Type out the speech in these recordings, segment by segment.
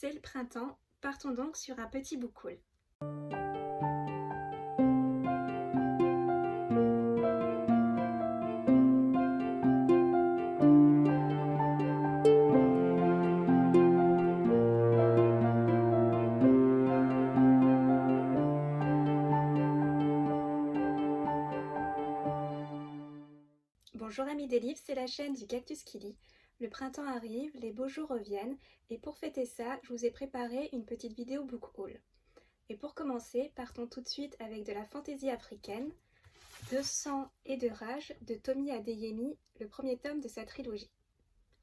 C'est le printemps, partons donc sur un petit book haul. Bonjour amis des livres, c'est la chaîne du Cactus qui lit. Le printemps arrive, les beaux jours reviennent, et pour fêter ça, je vous ai préparé une petite vidéo book haul. Et pour commencer, partons tout de suite avec de la fantaisie africaine, De sang et de rage de Tomi Adeyemi, le premier tome de sa trilogie.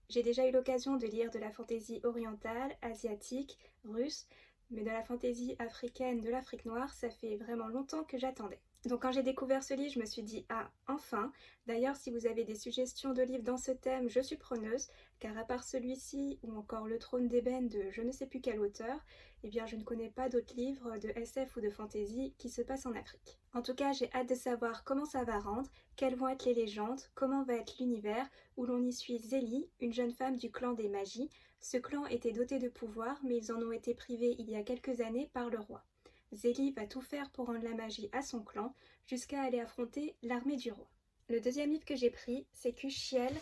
J'ai déjà eu l'occasion de lire de la fantaisie orientale, asiatique, russe, mais de la fantaisie africaine de l'Afrique noire, ça fait vraiment longtemps que j'attendais. Donc quand j'ai découvert ce livre, je me suis dit « Ah, enfin !» D'ailleurs, si vous avez des suggestions de livres dans ce thème, je suis preneuse, car à part celui-ci ou encore Le Trône d'ébène de je ne sais plus quel auteur, eh bien je ne connais pas d'autres livres de SF ou de fantasy qui se passent en Afrique. En tout cas, j'ai hâte de savoir comment ça va rendre, quelles vont être les légendes, comment va être l'univers, où l'on y suit Zélie, une jeune femme du clan des magies. Ce clan était doté de pouvoir, mais ils en ont été privés il y a quelques années par le roi. Zélie va tout faire pour rendre la magie à son clan, jusqu'à aller affronter l'armée du roi. Le deuxième livre que j'ai pris, c'est Kushiel,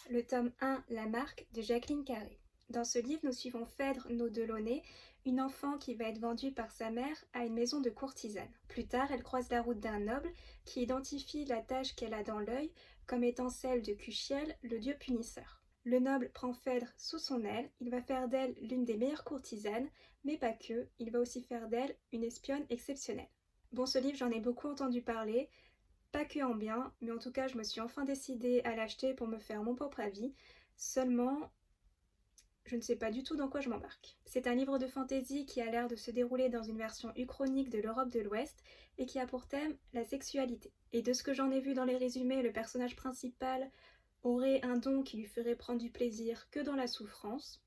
le tome 1, La marque, de Jacqueline Carré. Dans ce livre, nous suivons Phèdre No Delaunay, une enfant qui va être vendue par sa mère à une maison de courtisanes. Plus tard, elle croise la route d'un noble qui identifie la tache qu'elle a dans l'œil comme étant celle de Kushiel, le dieu punisseur. Le noble prend Phèdre sous son aile, il va faire d'elle l'une des meilleures courtisanes, mais pas que, il va aussi faire d'elle une espionne exceptionnelle. Bon, ce livre, j'en ai beaucoup entendu parler, pas que en bien, mais en tout cas, je me suis enfin décidée à l'acheter pour me faire mon propre avis. Seulement, je ne sais pas du tout dans quoi je m'embarque. C'est un livre de fantaisie qui a l'air de se dérouler dans une version uchronique de l'Europe de l'Ouest et qui a pour thème la sexualité. Et de ce que j'en ai vu dans les résumés, le personnage principal aurait un don qui lui ferait prendre du plaisir que dans la souffrance.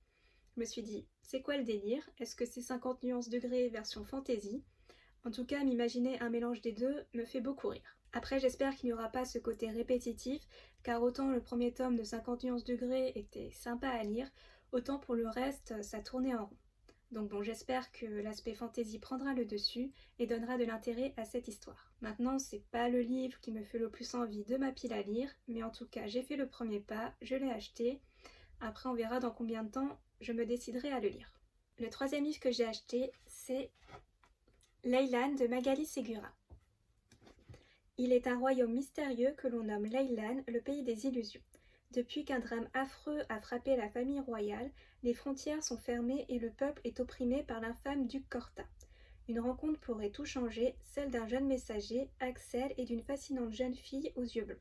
Je me suis dit, c'est quoi le délire? Est-ce que c'est 50 nuances degrés version fantaisie? En tout cas, m'imaginer un mélange des deux me fait beaucoup rire. Après, j'espère qu'il n'y aura pas ce côté répétitif, car autant le premier tome de 50 nuances degrés était sympa à lire, autant pour le reste, ça tournait en rond. Donc bon, j'espère que l'aspect fantasy prendra le dessus et donnera de l'intérêt à cette histoire. Maintenant, c'est pas le livre qui me fait le plus envie de ma pile à lire, mais en tout cas, j'ai fait le premier pas, je l'ai acheté. Après, on verra dans combien de temps je me déciderai à le lire. Le troisième livre que j'ai acheté, c'est Leylan de Magali Segura. Il est un royaume mystérieux que l'on nomme Leylan, le pays des illusions. Depuis qu'un drame affreux a frappé la famille royale, les frontières sont fermées et le peuple est opprimé par l'infâme duc Corta. Une rencontre pourrait tout changer, celle d'un jeune messager, Axel, et d'une fascinante jeune fille aux yeux bleus.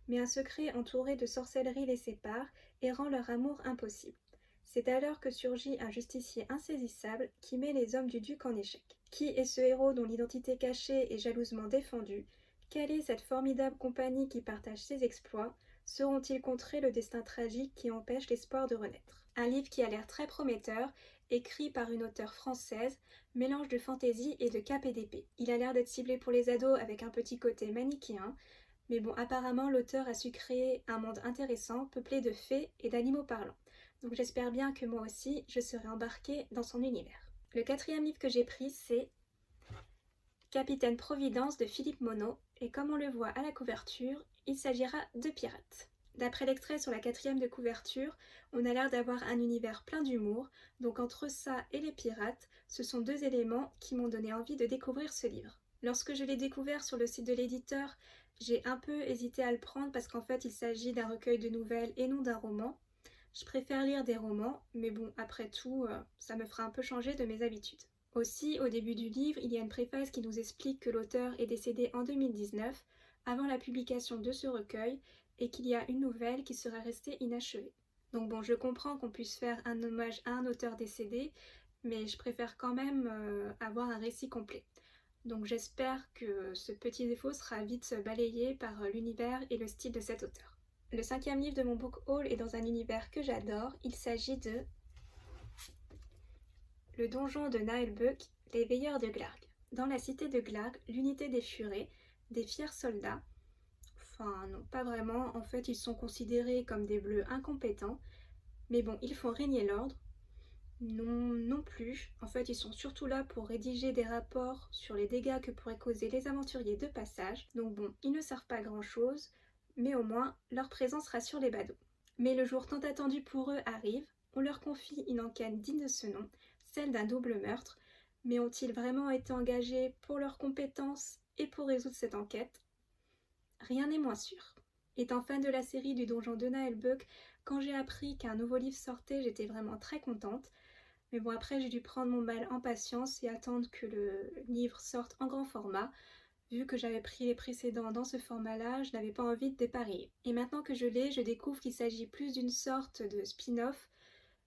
Mais un secret entouré de sorcellerie les sépare et rend leur amour impossible. C'est alors que surgit un justicier insaisissable qui met les hommes du duc en échec. Qui est ce héros dont l'identité cachée est jalousement défendue? Quelle est cette formidable compagnie qui partage ses exploits? Sauront-ils contrer le destin tragique qui empêche l'espoir de renaître? Un livre qui a l'air très prometteur, écrit par une auteure française, mélange de fantaisie et de cap et d'épée. Il a l'air d'être ciblé pour les ados avec un petit côté manichéen, mais bon, apparemment l'auteur a su créer un monde intéressant, peuplé de fées et d'animaux parlants. Donc j'espère bien que moi aussi, je serai embarquée dans son univers. Le quatrième livre que j'ai pris, c'est Capitaine Providence de Philippe Monod, et comme on le voit à la couverture, il s'agira de pirates. D'après l'extrait sur la quatrième de couverture, on a l'air d'avoir un univers plein d'humour, donc entre ça et les pirates, ce sont deux éléments qui m'ont donné envie de découvrir ce livre. Lorsque je l'ai découvert sur le site de l'éditeur, j'ai un peu hésité à le prendre parce qu'en fait il s'agit d'un recueil de nouvelles et non d'un roman. Je préfère lire des romans, mais bon, après tout, ça me fera un peu changer de mes habitudes. Aussi, au début du livre, il y a une préface qui nous explique que l'auteur est décédé en 2019, avant la publication de ce recueil, et qu'il y a une nouvelle qui serait restée inachevée. Donc bon, je comprends qu'on puisse faire un hommage à un auteur décédé, mais je préfère quand même avoir un récit complet. Donc j'espère que ce petit défaut sera vite balayé par l'univers et le style de cet auteur. Le cinquième livre de mon book haul est dans un univers que j'adore, il s'agit de Le donjon de Naelbeuk, les veilleurs de Glarg. Dans la cité de Glarg, l'unité des Furets, des fiers soldats, enfin non pas vraiment, en fait ils sont considérés comme des bleus incompétents, mais bon, ils font régner l'ordre. Non plus. En fait, ils sont surtout là pour rédiger des rapports sur les dégâts que pourraient causer les aventuriers de passage. Donc bon, ils ne servent pas à grand chose, mais au moins leur présence rassure les badauds. Mais le jour tant attendu pour eux arrive, on leur confie une enquête digne de ce nom, celle d'un double meurtre. Mais ont-ils vraiment été engagés pour leurs compétences et pour résoudre cette enquête? Rien n'est moins sûr. Étant fan de la série du Donjon de Naheulbeuk, quand j'ai appris qu'un nouveau livre sortait, j'étais vraiment très contente. Mais bon, après, j'ai dû prendre mon mal en patience et attendre que le livre sorte en grand format. Vu que j'avais pris les précédents dans ce format-là, je n'avais pas envie de dépareiller. Et maintenant que je l'ai, je découvre qu'il s'agit plus d'une sorte de spin-off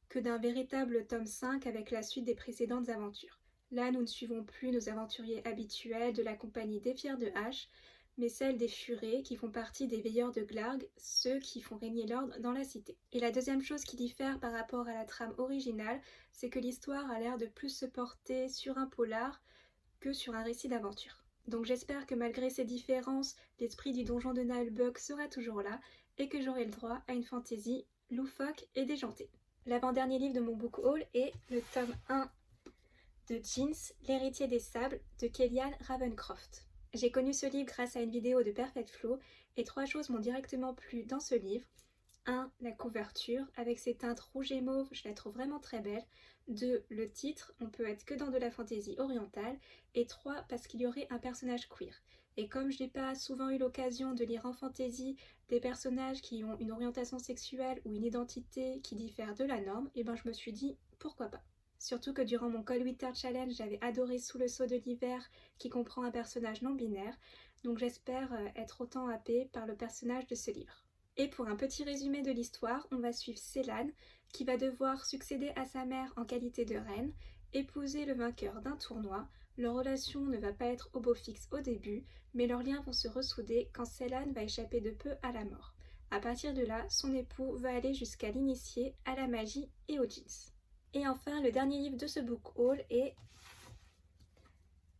que d'un véritable tome 5 avec la suite des précédentes aventures. Là, nous ne suivons plus nos aventuriers habituels de la compagnie des Fiers de Hache, mais celle des Furets qui font partie des Veilleurs de Glarg, ceux qui font régner l'ordre dans la cité. Et la deuxième chose qui diffère par rapport à la trame originale, c'est que l'histoire a l'air de plus se porter sur un polar que sur un récit d'aventure. Donc j'espère que malgré ces différences, l'esprit du Donjon de Naheulbeuk sera toujours là et que j'aurai le droit à une fantaisie loufoque et déjantée. L'avant-dernier livre de mon book haul est le tome 1 de Jeans, l'héritier des sables de Kellyanne Ravencroft. J'ai connu ce livre grâce à une vidéo de Perfect Flow et 3 choses m'ont directement plu dans ce livre. 1. La couverture, avec ses teintes rouge et mauve, je la trouve vraiment très belle. 2. Le titre, on peut être que dans de la fantaisie orientale. Et 3. Parce qu'il y aurait un personnage queer. Et comme je n'ai pas souvent eu l'occasion de lire en fantaisie des personnages qui ont une orientation sexuelle ou une identité qui diffère de la norme, et ben je me suis dit pourquoi pas. Surtout que durant mon Cold Winter Challenge, j'avais adoré Sous le sceau de l'hiver qui comprend un personnage non binaire, donc j'espère être autant happée par le personnage de ce livre. Et pour un petit résumé de l'histoire, on va suivre Célane qui va devoir succéder à sa mère en qualité de reine, épouser le vainqueur d'un tournoi. Leur relation ne va pas être au beau fixe au début, mais leurs liens vont se ressouder quand Célane va échapper de peu à la mort. À partir de là, son époux va aller jusqu'à l'initier à la magie et aux jeans. Et enfin, le dernier livre de ce book haul est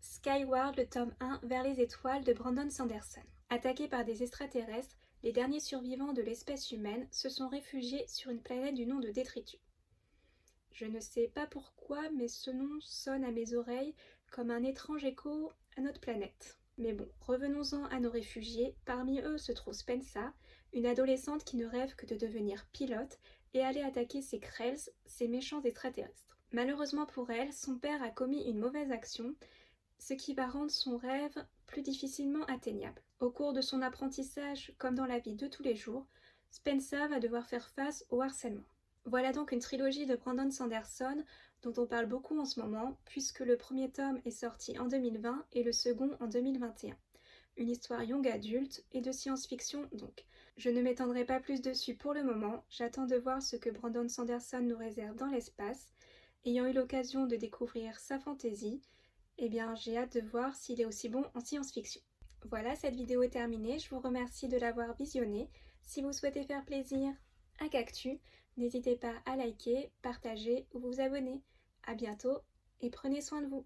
Skyward, le tome 1, Vers les étoiles de Brandon Sanderson. Attaqués par des extraterrestres, les derniers survivants de l'espèce humaine se sont réfugiés sur une planète du nom de Détritus. Je ne sais pas pourquoi, mais ce nom sonne à mes oreilles comme un étrange écho à notre planète. Mais bon, revenons-en à nos réfugiés. Parmi eux se trouve Spensa, une adolescente qui ne rêve que de devenir pilote et aller attaquer ces Krells, ces méchants extraterrestres. Malheureusement pour elle, son père a commis une mauvaise action, ce qui va rendre son rêve plus difficilement atteignable. Au cours de son apprentissage, comme dans la vie de tous les jours, Spensa va devoir faire face au harcèlement. Voilà donc une trilogie de Brandon Sanderson dont on parle beaucoup en ce moment, puisque le premier tome est sorti en 2020 et le second en 2021. Une histoire young adulte et de science-fiction donc. Je ne m'étendrai pas plus dessus pour le moment, j'attends de voir ce que Brandon Sanderson nous réserve dans l'espace. Ayant eu l'occasion de découvrir sa fantaisie, eh bien j'ai hâte de voir s'il est aussi bon en science-fiction. Voilà, cette vidéo est terminée, je vous remercie de l'avoir visionnée. Si vous souhaitez faire plaisir à Cactus, n'hésitez pas à liker, partager ou vous abonner. A bientôt et prenez soin de vous.